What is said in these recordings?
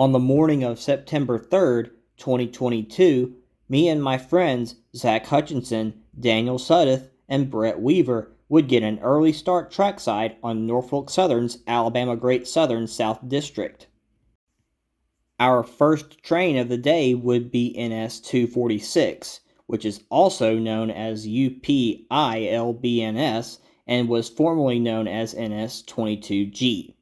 On the morning of September 3rd, 2022, me and my friends Zach Hutchinson, Daniel Suddeth, and Brett Weaver would get an early start trackside on Norfolk Southern's Alabama Great Southern South District. Our first train of the day would be NS 246, which is also known as UPILBNS and was formerly known as NS 22G.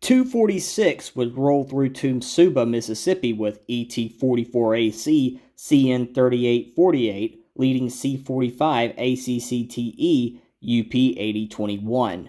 246 would roll through to Suba, Mississippi with ET44AC CN3848 leading C45 ACCTE UP8021.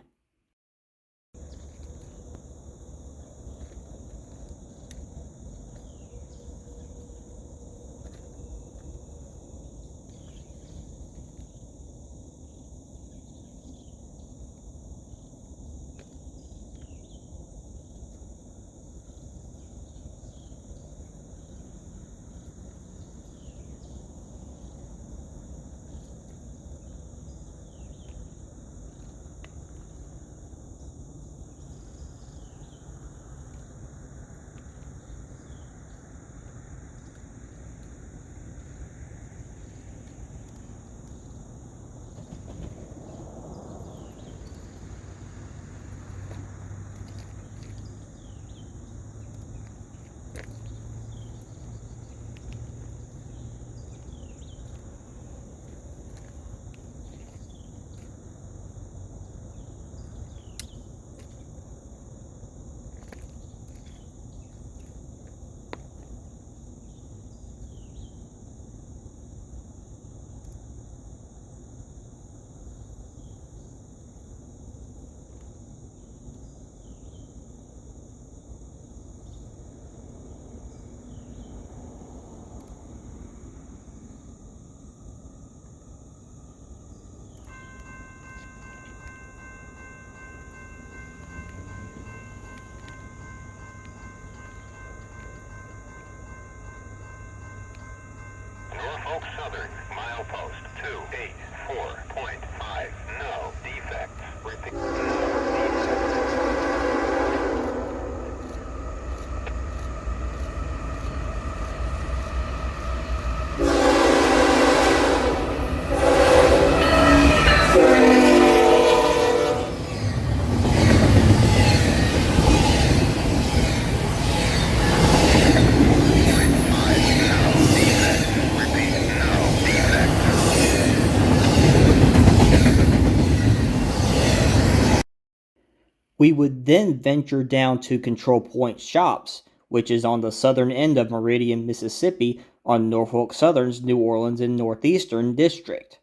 Norfolk Southern, milepost 284.5, no defects. Repeat, no defects. We would then venture down to Control Point Shops, which is on the southern end of Meridian, Mississippi, on Norfolk Southern's New Orleans and Northeastern District.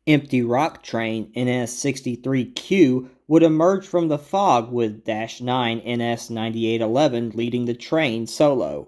Empty Rock Train NS63Q would emerge from the fog with -9 NS9811 leading the train solo.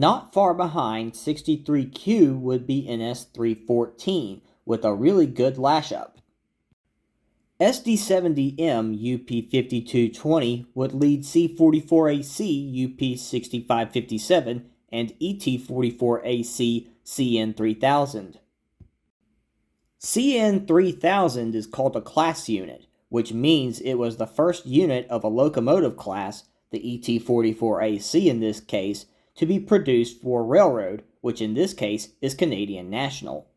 Not far behind 63Q would be NS314 with a really good lash-up. SD70M UP5220 would lead C44AC UP6557 and ET44AC CN3000. CN3000 is called a class unit, which means it was the first unit of a locomotive class, the ET44AC in this case, to be produced for railroad, which in this case is Canadian National.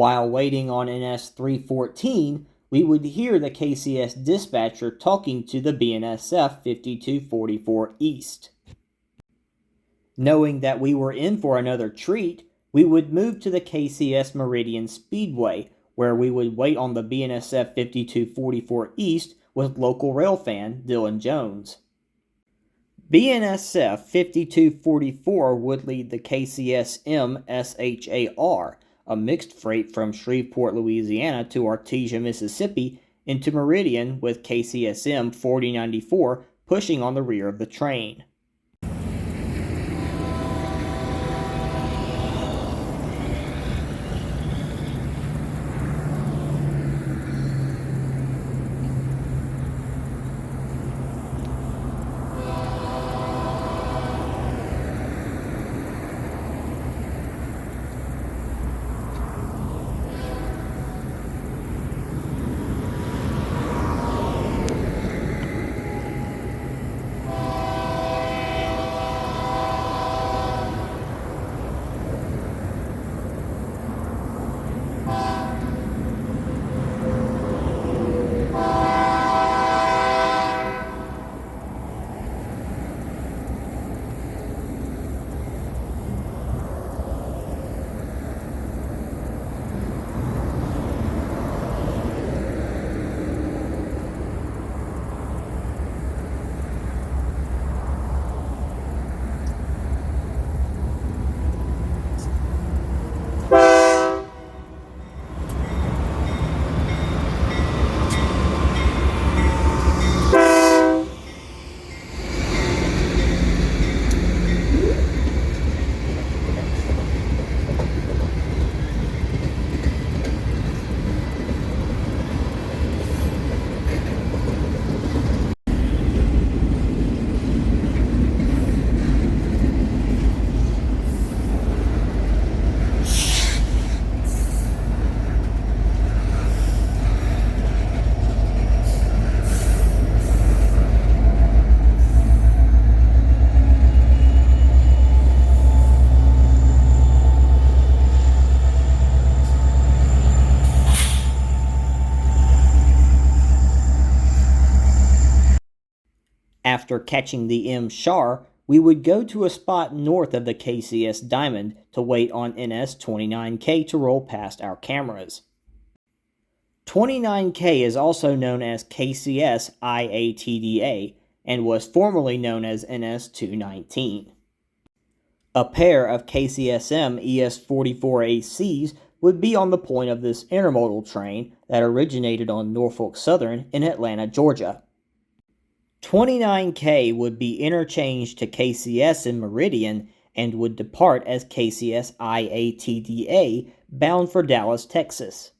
While waiting on NS 314, we would hear the KCS dispatcher talking to the BNSF 5244 East. Knowing that we were in for another treat, we would move to the KCS Meridian Speedway, where we would wait on the BNSF 5244 East with local railfan Dylan Jones. BNSF 5244 would lead the KCSM SHAR, a mixed freight from Shreveport, Louisiana to Artesia, Mississippi, into Meridian with KCSM 4094 pushing on the rear of the train. After catching the M Shar, we would go to a spot north of the KCS Diamond to wait on NS 29K to roll past our cameras. 29K is also known as KCS IATDA and was formerly known as NS 219. A pair of KCSM ES44ACs would be on the point of this intermodal train that originated on Norfolk Southern in Atlanta, Georgia. 29K would be interchanged to KCS in Meridian and would depart as KCS IATDA bound for Dallas, Texas.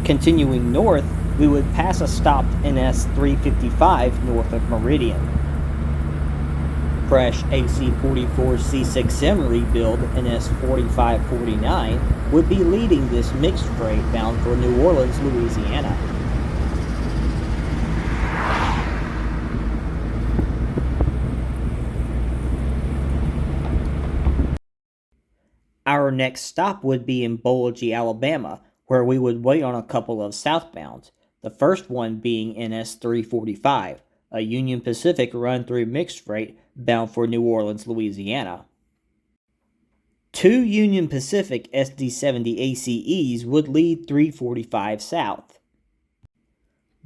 Continuing north, we would pass a stopped NS 355 north of Meridian. Fresh AC 44 C6M rebuild NS 4549 would be leading this mixed freight bound for New Orleans, Louisiana. Our next stop would be in Boology, Alabama, where we would wait on a couple of southbounds, the first one being NS 345, a Union Pacific run-through mixed freight bound for New Orleans, Louisiana. Two Union Pacific SD70 ACEs would lead 345 south.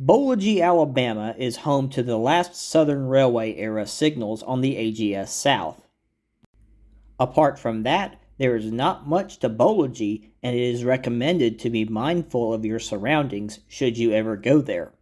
Boology, Alabama is home to the last Southern Railway era signals on the AGS South. Apart from that, there is not much to Boology, and it is recommended to be mindful of your surroundings should you ever go there.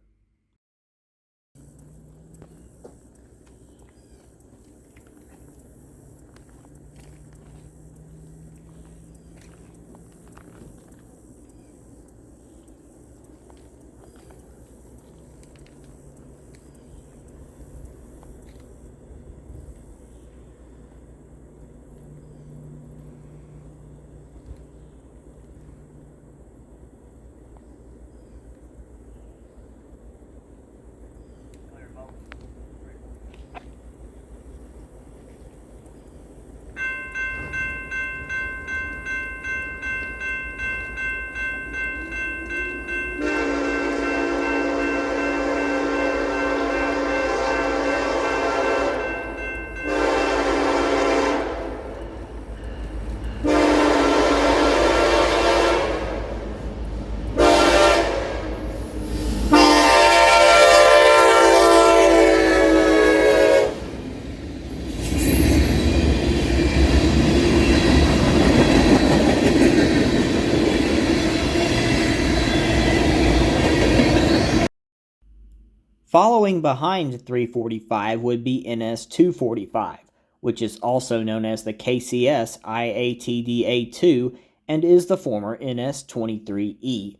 Following behind 345 would be NS 245, which is also known as the KCS IATDA2 and is the former NS 23E.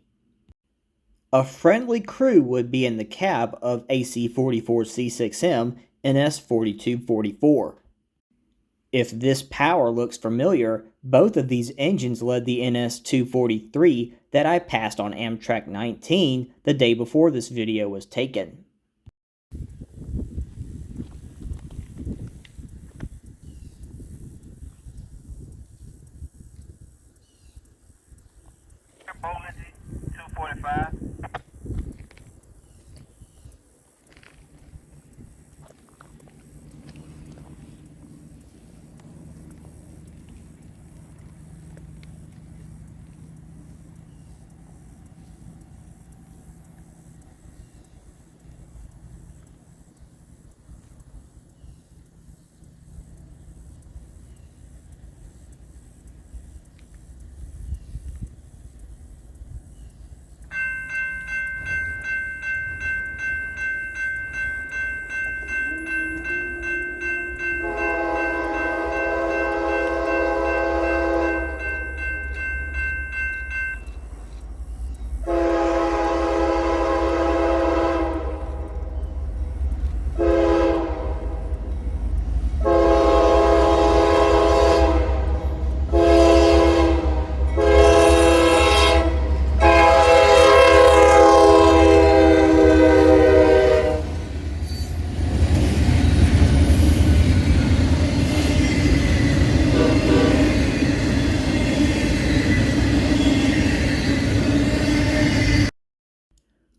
A friendly crew would be in the cab of AC 44 C6M NS 4244. If this power looks familiar, both of these engines led the NS 243 that I passed on Amtrak 19 the day before this video was taken. Boology, 245.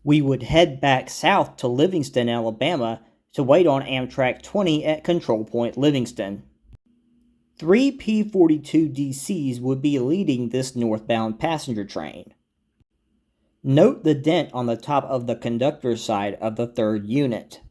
We would head back south to Livingston, Alabama to wait on Amtrak 20 at Control Point Livingston. 3 P-42DCs would be leading this northbound passenger train. Note the dent on the top of the conductor's side of the third unit.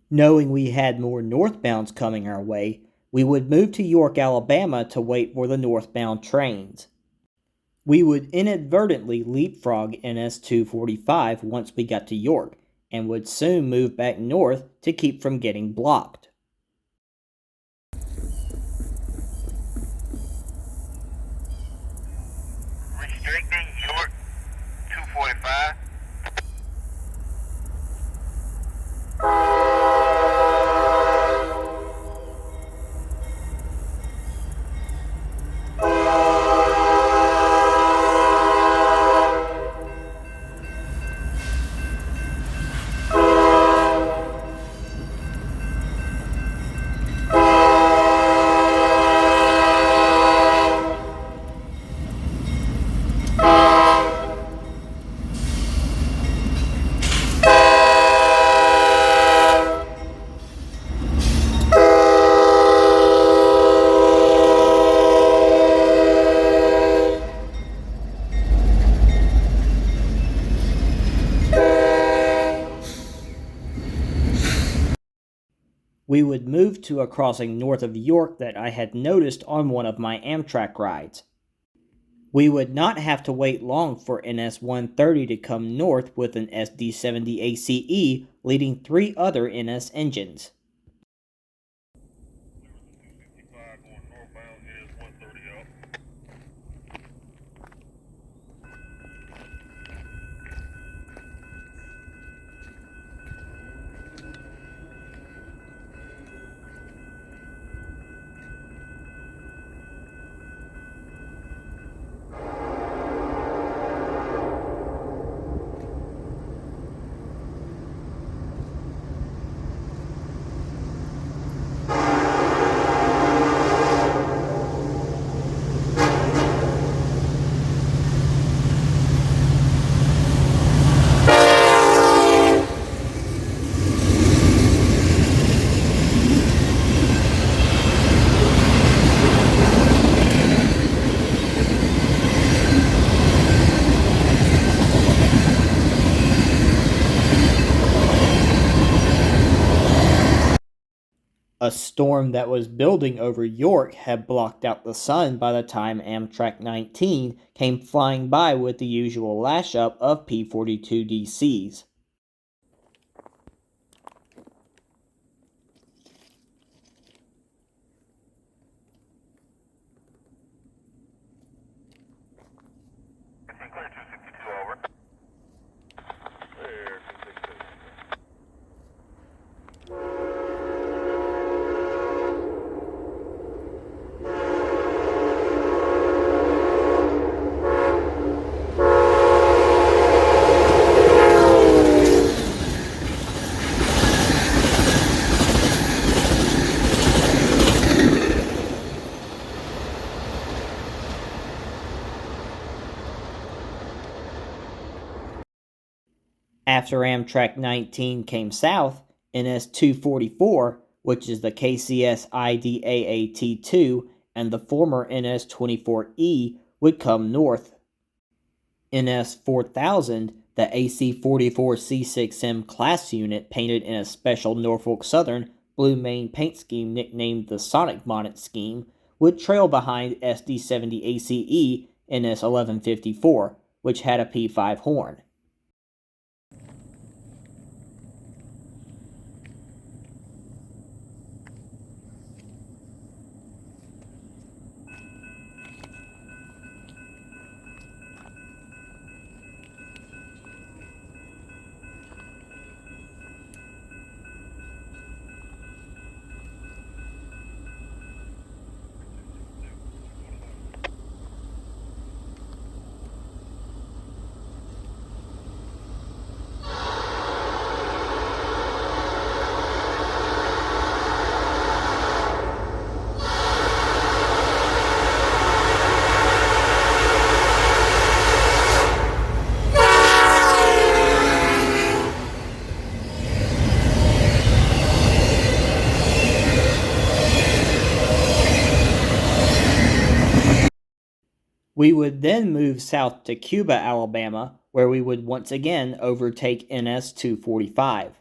Knowing we had more northbounds coming our way, we would move to York, Alabama to wait for the northbound trains. We would inadvertently leapfrog NS 245 once we got to York, and would soon move back north to keep from getting blocked. Restricting York 245. We would move to a crossing north of York that I had noticed on one of my Amtrak rides. We would not have to wait long for NS 130 to come north with an SD70 ACE leading 3 other NS engines. Going northbound is 130 up. A storm that was building over York had blocked out the sun by the time Amtrak 19 came flying by with the usual lash-up of P-42DCs. Sinclair 262 over. There, 262. After Amtrak 19 came south, NS 244, which is the KCS IDAAT2, and the former NS 24E would come north. NS 4000, the AC 44C6M class unit painted in a special Norfolk Southern blue main paint scheme nicknamed the Sonic Bonnet scheme, would trail behind SD70 ACE NS 1154, which had a P5 horn. We would then move south to Cuba, Alabama, where we would once again overtake NS 245.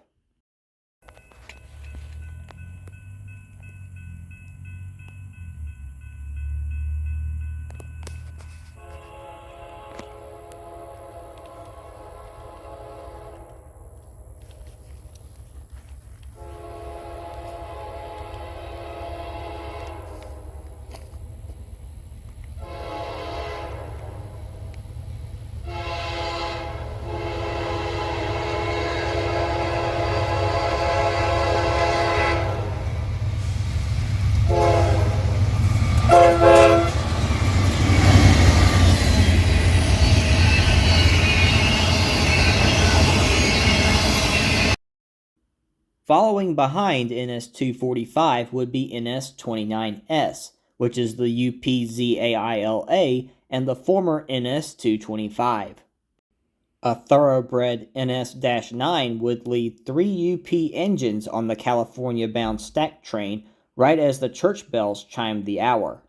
Following behind NS 245 would be NS 29S, which is the UPZAILA and the former NS 225. A thoroughbred NS-9 would lead 3 UP engines on the California-bound stack train right as the church bells chimed the hour.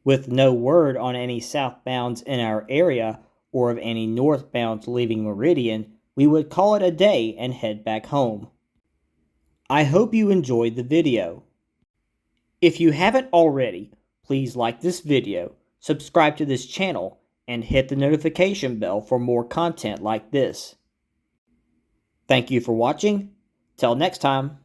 With no word on any southbounds in our area or of any northbounds leaving Meridian, we would call it a day and head back home. I hope you enjoyed the video. If you haven't already, please like this video, subscribe to this channel, and hit the notification bell for more content like this. Thank you for watching. Till next time.